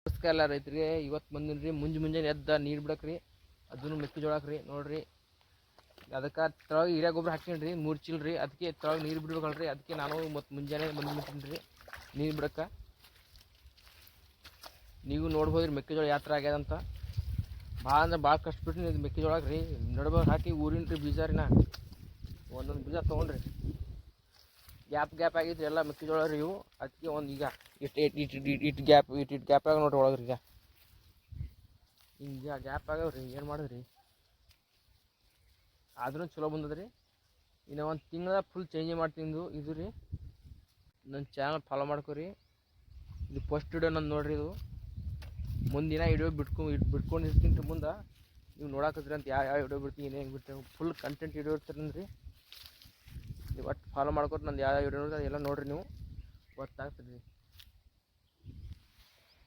ನಮಸ್ಕಾರ ಎಲ್ಲ ರೈತರಿಗೆ. ಇವತ್ತು ಬಂದಿನಿ ಮುಂಜಾನೆ ಎದ್ದ ನೀರು ಬಿಡಕ್ರಿ, ಅದನ್ನು ಮೆಕ್ಕೆಜೋಳ ಹಾಕ್ರಿ ನೋಡ್ರಿ. ಅದಕ್ಕೆ ತಳಗ ಹಿರಿಯ ಗೊಬ್ಬರ ಹಾಕ್ತೀನಿ 3 ಚೀಲ ರೀ. ಅದಕ್ಕೆ ತಳಗ ನೀರು ಬಿಡ್ಬೇಕಲ್ರಿ, ಅದಕ್ಕೆ ನಾನು ಮತ್ತು ಮುಂಜಾನೆ ಬಂದ್ಬಿಡ್ತೀನಿ ರೀ ನೀರು ಬಿಡಕ್ಕೆ. ನೀವು ನೋಡ್ಬೋದ್ರಿ ಮೆಕ್ಕೆಜೋಳ ಯಾವ ಥರ ಆಗ್ಯದಂತ. ಭಾಳ ಅಂದ್ರೆ ಭಾಳ ಕಷ್ಟಪಟ್ಟು ಇದು ಮೆಕ್ಕೆಜೋಳ ರೀ. ನಡ್ಬೇಕು ಹಾಕಿ ಊರಿನ ರೀ ಬೀಜ ರೀ. ಒಂದೊಂದು ಬೀಜ ತೊಗೊಂಡ್ರಿ ಗ್ಯಾಪ್ ಆಗಿದ್ರಿ ಎಲ್ಲ ಮೆಕ್ಕೆಜೋಳ ರೀ ಇವು. ಅದಕ್ಕೆ ಒಂದು ಈಗ ಇಟ್ಟು ಗ್ಯಾಪ್ ಆಗ ನೋಡ್ರಿ ಒಳಗ್ರಿ. ಈಗ ಹಿಂಗೆ ಗ್ಯಾಪ್ ಆಗವ್ರಿ, ಏನು ಮಾಡಿದ್ರಿ ಆದ್ರೂ ಚಲೋ ಬಂದದ್ರಿ. ಇನ್ನು ಒಂದು ತಿಂಗಳ ಫುಲ್ ಚೇಂಜ್ ಮಾಡ್ತೀನಿ ಇದು ರೀ. ನನ್ನ ಚಾನಲ್ ಫಾಲೋ ಮಾಡ್ಕೊರಿ. ಇದು ಫಸ್ಟ್ ವಿಡಿಯೋ ನಂದು ನೋಡ್ರಿ. ಇದು ಮುಂದಿನ ವಿಡಿಯೋ ಬಿಟ್ಕೊಂಡಿರ್ತೀನಿ ರೀ. ಮುಂದೆ ನೀವು ನೋಡಾಕತ್ರಿ ಅಂತ ಯಾವ ವಿಡಿಯೋ ಬಿಡ್ತೀನಿ, ಏನೇನು ಬಿಡ್ತೀನಿ, ಫುಲ್ ಕಂಟೆಂಟ್ ವಿಡಿಯೋ ಇರ್ತೀರಿ. ನೀವು ಒಟ್ಟು ಫಾಲೋ ಮಾಡ್ಕೊತ ನಂದು ಯಾವ ವಿಡಿಯೋ ಎಲ್ಲ ನೋಡ್ರಿ, ನೀವು ಗೊತ್ತಾಗ್ತದೆ ರೀ.